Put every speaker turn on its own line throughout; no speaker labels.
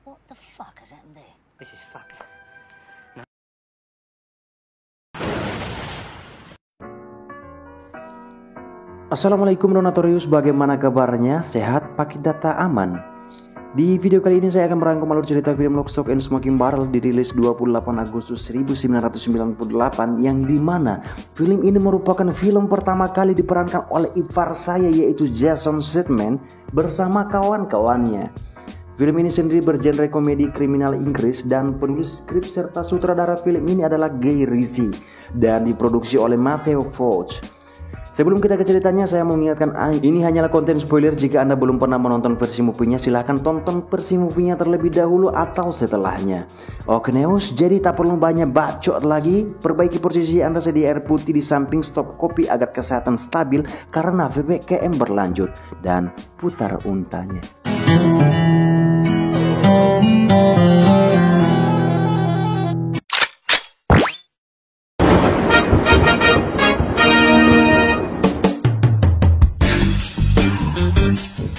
What the fuck has happened there?
This is fucked.
Assalamualaikum Donatorius, bagaimana kabarnya? Sehat? Pakai data aman? Di video kali ini saya akan merangkum alur cerita film Lock, Stock and Smoking Barrel dirilis 28 Agustus 1998 yang dimana film ini merupakan film pertama kali diperankan oleh ipar saya yaitu Jason Statham bersama kawan-kawannya. Film ini sendiri bergenre komedi kriminal Inggris dan penulis skrip serta sutradara film ini adalah Guy Ritchie dan diproduksi oleh Matthew Vaughn. Sebelum kita ke ceritanya, saya mau mengingatkan ini hanyalah konten spoiler. Jika Anda belum pernah menonton versi movie-nya, silahkan tonton versi movie-nya terlebih dahulu atau setelahnya. Oke Neus, jadi tak perlu banyak bacot lagi. Perbaiki posisi Anda, sedia air putih di samping, stop kopi agar kesehatan stabil karena PPKM berlanjut, dan putar untanya.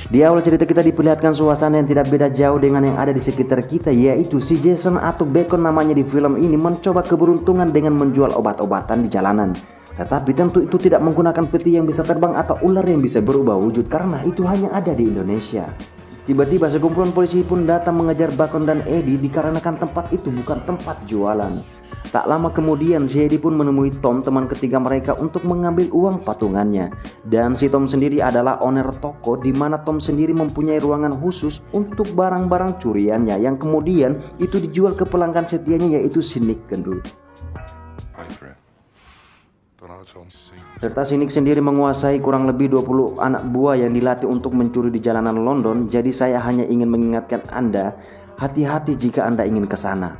Di awal cerita kita diperlihatkan suasana yang tidak beda jauh dengan yang ada di sekitar kita, yaitu si Jason atau Bacon namanya di film ini mencoba keberuntungan dengan menjual obat-obatan di jalanan. Tetapi tentu itu tidak menggunakan peti yang bisa terbang atau ular yang bisa berubah wujud karena itu hanya ada di Indonesia. Tiba-tiba sekumpulan polisi pun datang mengejar Bacon dan Eddie dikarenakan tempat itu bukan tempat jualan. Tak lama kemudian si Eddie pun menemui Tom, teman ketiga mereka, untuk mengambil uang patungannya. Dan si Tom sendiri adalah owner toko di mana Tom sendiri mempunyai ruangan khusus untuk barang-barang curiannya yang kemudian itu dijual ke pelanggan setianya yaitu si Nick Gendut. Serta si Nick sendiri menguasai kurang lebih 20 anak buah yang dilatih untuk mencuri di jalanan London. Jadi saya hanya ingin mengingatkan Anda, hati-hati jika Anda ingin ke sana.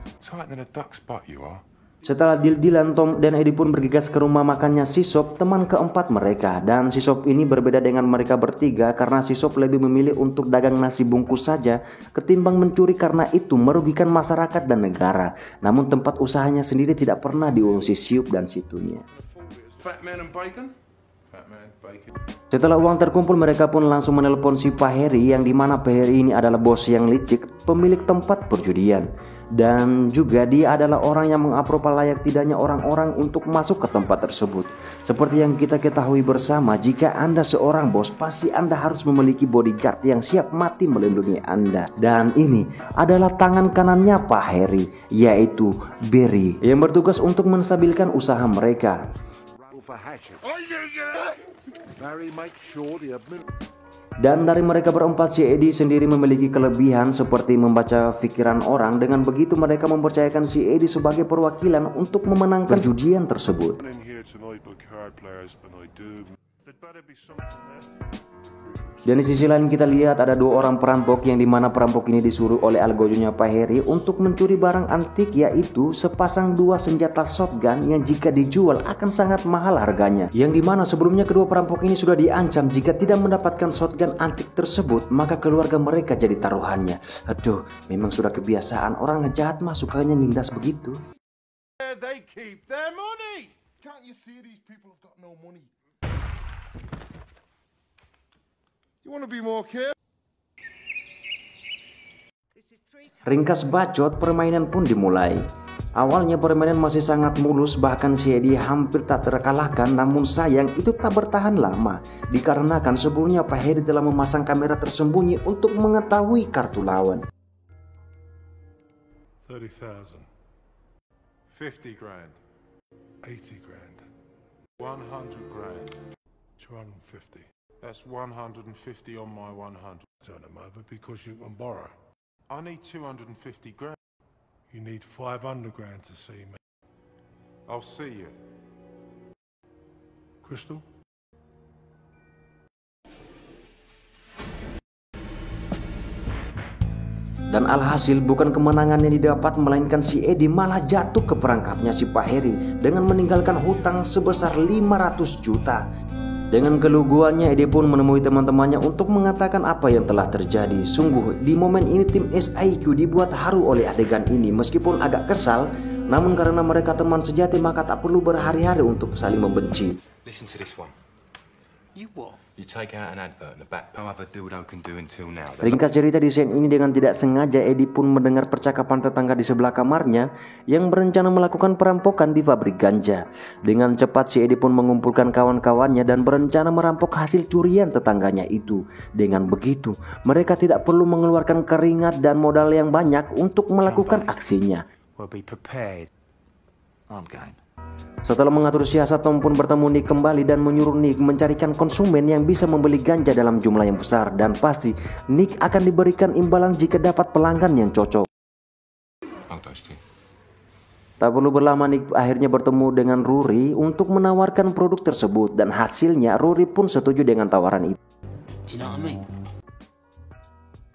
Setelah deal-dealan, Tom dan Eddie pun bergegas ke rumah makannya si Sop, teman keempat mereka. Dan si Sop ini berbeda dengan mereka bertiga karena si Sop lebih memilih untuk dagang nasi bungkus saja ketimbang mencuri karena itu merugikan masyarakat dan negara. Namun tempat usahanya sendiri tidak pernah diurusi Siup dan situnya. Setelah uang terkumpul, mereka pun langsung menelpon si Pak Harry yang dimana Pak Harry ini adalah bos yang licik, pemilik tempat perjudian. Dan juga dia adalah orang yang mengaproval layak tidaknya orang-orang untuk masuk ke tempat tersebut. Seperti yang kita ketahui bersama, jika Anda seorang bos, pasti Anda harus memiliki bodyguard yang siap mati melindungi Anda. Dan ini adalah tangan kanannya Pak Harry, yaitu Barry, yang bertugas untuk menstabilkan usaha mereka. Dan dari mereka berempat, si Eddie sendiri memiliki kelebihan seperti membaca pikiran orang. Dengan begitu mereka mempercayakan si Eddie sebagai perwakilan untuk memenangkan perjudian tersebut. Dan di sisi lain kita lihat ada dua orang perampok yang dimana perampok ini disuruh oleh algojonya Pak Harry untuk mencuri barang antik, yaitu sepasang dua senjata shotgun yang jika dijual akan sangat mahal harganya. Yang dimana sebelumnya kedua perampok ini sudah diancam jika tidak mendapatkan shotgun antik tersebut maka keluarga mereka jadi taruhannya. Aduh, memang sudah kebiasaan orang ngejahat mah sukanya nindas begitu. Ringkas bacot, permainan pun dimulai. Awalnya permainan masih sangat mulus, bahkan si Eddie hampir tak terkalahkan. Namun sayang itu tak bertahan lama, dikarenakan sebelumnya Pak Harry telah memasang kamera tersembunyi untuk mengetahui kartu lawan.
30,000, 50 grand, 80 grand, 100 grand, 250. That's 150 on my 100. Turn them over because you can borrow. I need 250 grand. You need 500 grand to see me. I'll see you. Crystal?
Dan alhasil bukan kemenangan yang didapat, melainkan si Eddie malah jatuh ke perangkapnya si Pak Harry dengan meninggalkan hutang sebesar 500 juta. Dengan keluguannya, Eddie pun menemui teman-temannya untuk mengatakan apa yang telah terjadi. Sungguh, di momen ini tim SIQ dibuat haru oleh adegan ini. Meskipun agak kesal, namun karena mereka teman sejati maka tak perlu berhari-hari untuk saling membenci.
Listen to this one. You what?
You take out an advert in the back. No other dildo can do until now.
Ringkas cerita di scene ini dengan tidak sengaja Eddie pun mendengar percakapan tetangga di sebelah kamarnya yang berencana melakukan perampokan di pabrik ganja. Dengan cepat si Eddie pun mengumpulkan kawan-kawannya dan berencana merampok hasil curian tetangganya itu. Dengan begitu, mereka tidak perlu mengeluarkan keringat dan modal yang banyak untuk melakukan aksinya.
We'll be prepared. I'm game.
Setelah mengatur siasat, Tom pun bertemu Nick kembali dan menyuruh Nick mencarikan konsumen yang bisa membeli ganja dalam jumlah yang besar. Dan pasti Nick akan diberikan imbalan jika dapat pelanggan yang cocok. Tak perlu berlama, Nick akhirnya bertemu dengan Rory untuk menawarkan produk tersebut. Dan hasilnya Rory pun setuju dengan tawaran itu.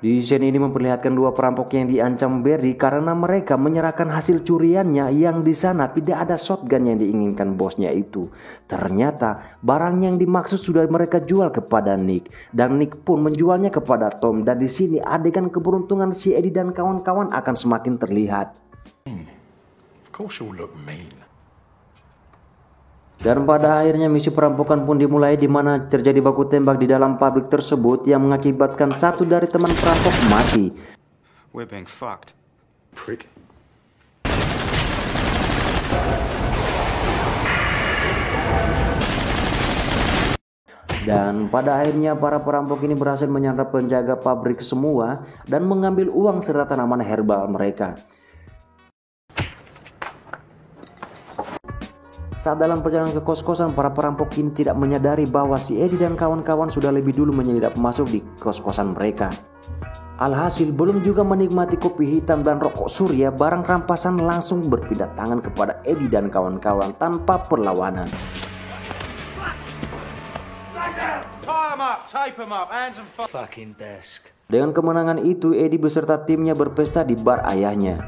Di scene ini memperlihatkan dua perampok yang diancam Barry karena mereka menyerahkan hasil curiannya yang di sana tidak ada shotgun yang diinginkan bosnya itu. Ternyata barang yang dimaksud sudah mereka jual kepada Nick dan Nick pun menjualnya kepada Tom, dan di sini adegan keberuntungan si Eddie dan kawan-kawan akan semakin terlihat.
Of course you'll look mean.
Dan pada akhirnya misi perampokan pun dimulai, di mana terjadi baku tembak di dalam pabrik tersebut yang mengakibatkan satu dari teman perampok mati.
We're being fucked. Prick.
Dan pada akhirnya para perampok ini berhasil menyandra penjaga pabrik semua dan mengambil uang serta tanaman herbal mereka. Saat dalam perjalanan ke kos-kosan, para perampok ini tidak menyadari bahwa si Eddie dan kawan-kawan sudah lebih dulu menyelidap masuk di kos-kosan mereka. Alhasil, belum juga menikmati kopi hitam dan rokok surya, barang rampasan langsung berpindah tangan kepada Eddie dan kawan-kawan tanpa perlawanan. Dengan kemenangan itu, Eddie beserta timnya berpesta di bar ayahnya.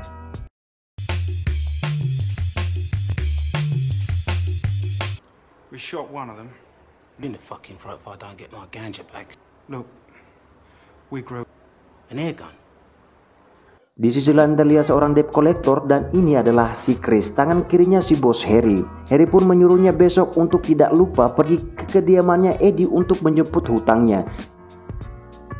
We shot one of them. In the fucking throat if I don't get my ganja back. Look, we grow an air gun.
Di sisi lain terlihat seorang debt collector dan ini adalah si Chris, tangan kirinya si bos Harry. Harry pun menyuruhnya besok untuk tidak lupa pergi ke kediamannya Eddie untuk menjemput hutangnya.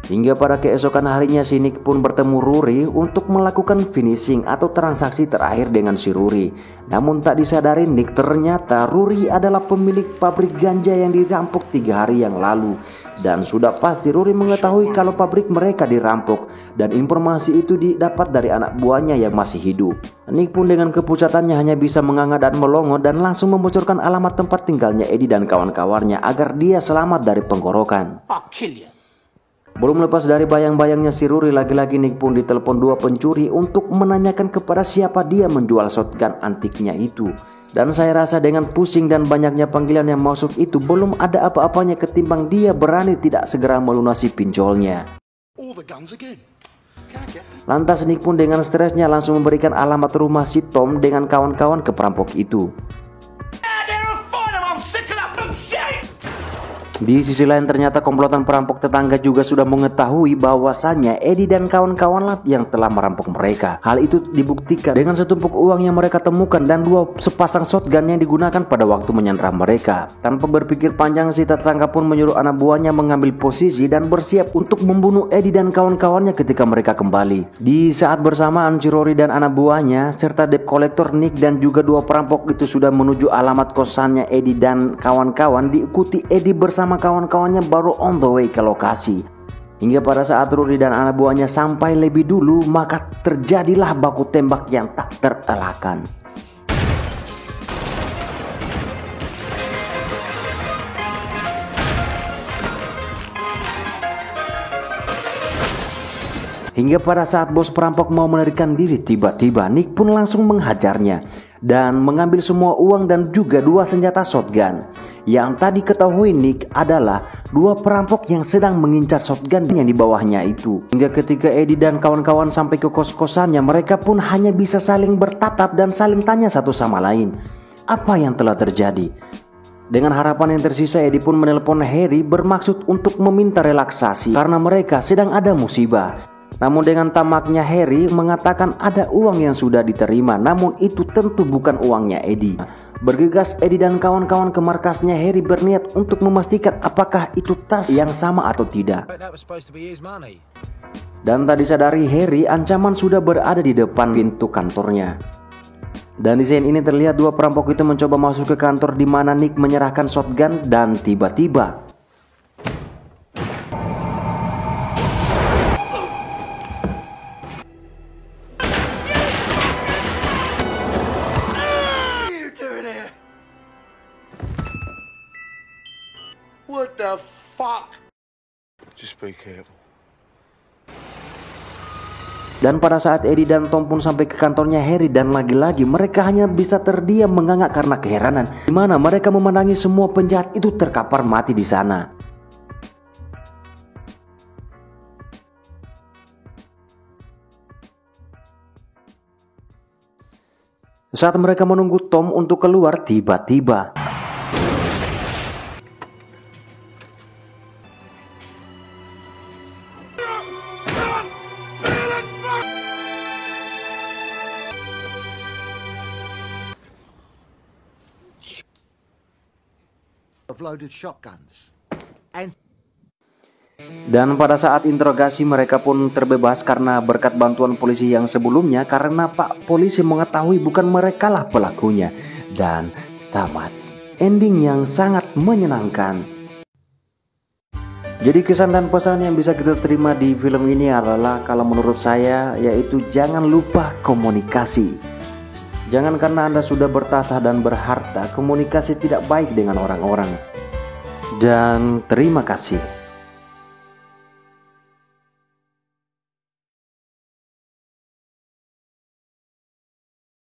Hingga pada keesokan harinya si Nick pun bertemu Rory untuk melakukan finishing atau transaksi terakhir dengan si Rory. Namun tak disadari Nick, ternyata Rory adalah pemilik pabrik ganja yang dirampok 3 hari yang lalu. Dan sudah pasti Rory mengetahui kalau pabrik mereka dirampok, dan informasi itu didapat dari anak buahnya yang masih hidup. Nick pun dengan kepucatannya hanya bisa menganga dan melongo dan langsung membocorkan alamat tempat tinggalnya Eddie dan kawan-kawannya agar dia selamat dari penggorokan.
I'll kill you.
Belum lepas dari bayang-bayangnya si Rory, lagi-lagi Nick pun ditelepon 2 pencuri untuk menanyakan kepada siapa dia menjual shotgun antiknya itu. Dan saya rasa dengan pusing dan banyaknya panggilan yang masuk itu, belum ada apa-apanya ketimbang dia berani tidak segera melunasi pinjolnya. Lantas Nick pun dengan stresnya langsung memberikan alamat rumah si Tom dengan kawan-kawan ke perampok itu. Di sisi lain ternyata komplotan perampok tetangga juga sudah mengetahui bahwasannya Eddie dan kawan-kawan yang telah merampok mereka. Hal itu dibuktikan dengan setumpuk uang yang mereka temukan dan 2 sepasang shotgun yang digunakan pada waktu menyandra mereka. Tanpa berpikir panjang, si tetangga pun menyuruh anak buahnya mengambil posisi dan bersiap untuk membunuh Eddie dan kawan-kawannya ketika mereka kembali. Di saat bersamaan, si Rory dan anak buahnya serta debt collector Nick dan juga 2 perampok itu sudah menuju alamat kosannya Eddie dan kawan-kawan. Diikuti Eddie bersama kawan-kawannya baru on the way ke lokasi. Hingga pada saat Rory dan anak buahnya sampai lebih dulu, maka terjadilah baku tembak yang tak terelakkan. Hingga pada saat bos perampok mau melarikan diri, tiba-tiba Nick pun langsung menghajarnya dan mengambil semua uang dan juga 2 senjata shotgun. Yang tadi ketahui Nick adalah 2 perampok yang sedang mengincar shotgun yang di bawahnya itu. Hingga ketika Eddie dan kawan-kawan sampai ke kos-kosannya, mereka pun hanya bisa saling bertatap dan saling tanya satu sama lain, apa yang telah terjadi. Dengan harapan yang tersisa, Eddie pun menelpon Harry bermaksud untuk meminta relaksasi karena mereka sedang ada musibah. Namun dengan tamaknya Harry mengatakan ada uang yang sudah diterima, namun itu tentu bukan uangnya Eddie. Bergegas Eddie dan kawan-kawan ke markasnya Harry berniat untuk memastikan apakah itu tas yang sama atau tidak. Dan tak disadari Harry, ancaman sudah berada di depan pintu kantornya. Dan di scene ini terlihat dua perampok itu mencoba masuk ke kantor di mana Nick menyerahkan shotgun dan tiba-tiba
What the fuck? Just be careful.
Dan pada saat Eddie dan Tom pun sampai ke kantornya Harry, dan lagi-lagi mereka hanya bisa terdiam menganga karena keheranan, di mana mereka memandangi semua penjahat itu terkapar mati di sana. Saat mereka menunggu Tom untuk keluar, tiba-tiba
loaded shotguns.
Dan pada saat interogasi mereka pun terbebas karena berkat bantuan polisi yang sebelumnya, karena Pak Polisi mengetahui bukan merekalah pelakunya. Dan tamat. Ending yang sangat menyenangkan. Jadi kesan dan pesan yang bisa kita terima di film ini adalah, kalau menurut saya, yaitu jangan lupa komunikasi. Jangan karena Anda sudah bertahta dan berharta, komunikasi tidak baik dengan orang-orang. Dan terima kasih.